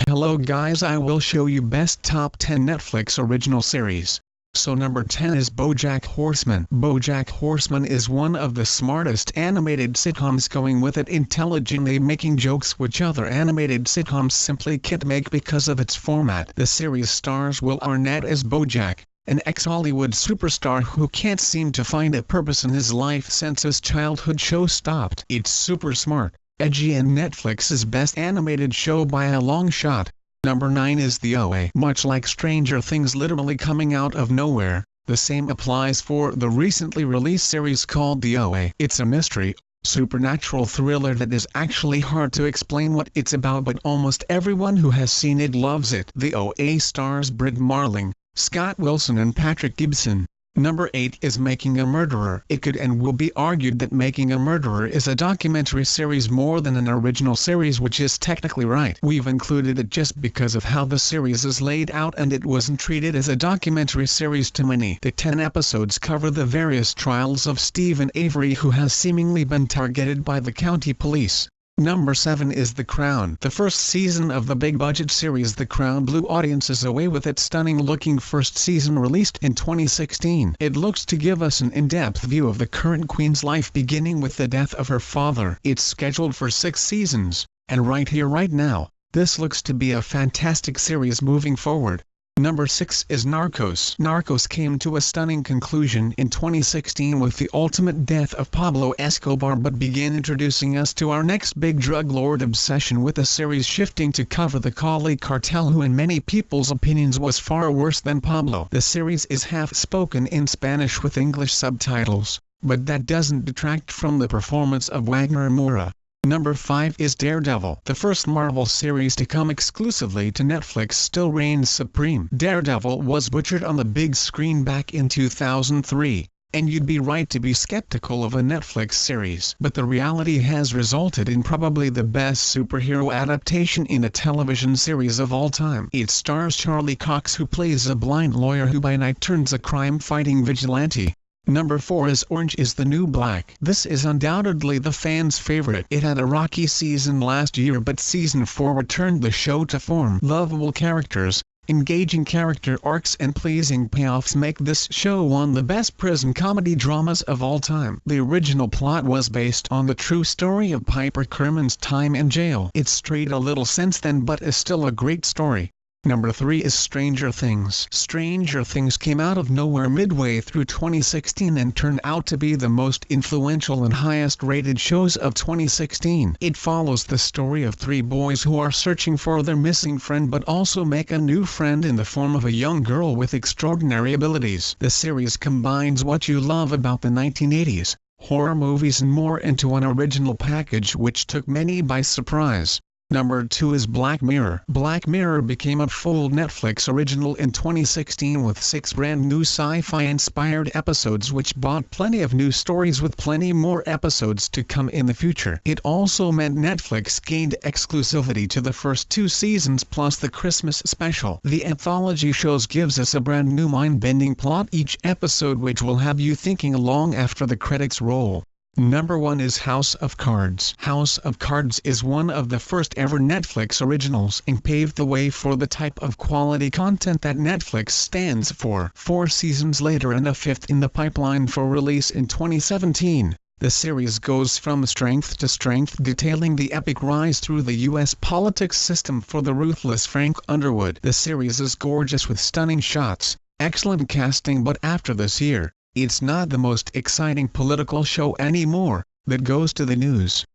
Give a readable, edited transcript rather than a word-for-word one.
Hello guys, I will show you best top 10 Netflix original series. So number 10 is Bojack Horseman. Bojack Horseman is one of the smartest animated sitcoms, going with it intelligently, making jokes which other animated sitcoms simply can't make because of its format. The series stars Will Arnett as Bojack, an ex-Hollywood superstar who can't seem to find a purpose in his life since his childhood show stopped. It's super smart, edgy, and Netflix's best animated show by a long shot. Number 9 is The OA. Much like Stranger Things literally coming out of nowhere, the same applies for the recently released series called The OA. It's a mystery, supernatural thriller that is actually hard to explain what it's about, but almost everyone who has seen it loves it. The OA stars Britt Marling, Scott Wilson, and Patrick Gibson. Number 8 is Making a Murderer. It could and will be argued that Making a Murderer is a documentary series more than an original series, which is technically right. We've included it just because of how the series is laid out, and it wasn't treated as a documentary series to many. The 10 episodes cover the various trials of Stephen Avery, who has seemingly been targeted by the county police. Number 7 is The Crown. The first season of the big-budget series The Crown blew audiences away with its stunning-looking first season, released in 2016. It looks to give us an in-depth view of the current Queen's life, beginning with the death of her father. It's scheduled for 6 seasons, and right here right now, this looks to be a fantastic series moving forward. Number 6 is Narcos. Narcos came to a stunning conclusion in 2016 with the ultimate death of Pablo Escobar, but began introducing us to our next big drug lord obsession, with the series shifting to cover the Cali cartel, who in many people's opinions was far worse than Pablo. The series is half spoken in Spanish with English subtitles, but that doesn't detract from the performance of Wagner Moura. Number 5 is Daredevil. The first Marvel series to come exclusively to Netflix still reigns supreme. Daredevil was butchered on the big screen back in 2003, and you'd be right to be skeptical of a Netflix series. But the reality has resulted in probably the best superhero adaptation in a television series of all time. It stars Charlie Cox, who plays a blind lawyer who by night turns a crime-fighting vigilante. Number 4 is Orange is the New Black. This is undoubtedly the fans' favorite. It had a rocky season last year, but season 4 returned the show to form. Lovable characters, engaging character arcs, and pleasing payoffs make this show one of the best prison comedy dramas of all time. The original plot was based on the true story of Piper Kerman's time in jail. It's strayed a little since then, but is still a great story. Number 3 is Stranger Things. Stranger Things came out of nowhere midway through 2016 and turned out to be the most influential and highest-rated shows of 2016. It follows the story of 3 boys who are searching for their missing friend, but also make a new friend in the form of a young girl with extraordinary abilities. The series combines what you love about the 1980s, horror movies and more into an original package which took many by surprise. Number 2 is Black Mirror. Black Mirror became a full Netflix original in 2016 with 6 brand new sci-fi inspired episodes, which brought plenty of new stories with plenty more episodes to come in the future. It also meant Netflix gained exclusivity to the first 2 seasons plus the Christmas special. The anthology shows gives us a brand new mind-bending plot each episode, which will have you thinking long after the credits roll. Number 1 is House of Cards. House of Cards is one of the first ever Netflix originals and paved the way for the type of quality content that Netflix stands for. 4 seasons later and a 5th in the pipeline for release in 2017, the series goes from strength to strength, detailing the epic rise through the U.S. politics system for the ruthless Frank Underwood. The series is gorgeous with stunning shots, excellent casting, but after this year, it's not the most exciting political show anymore. That goes to the news.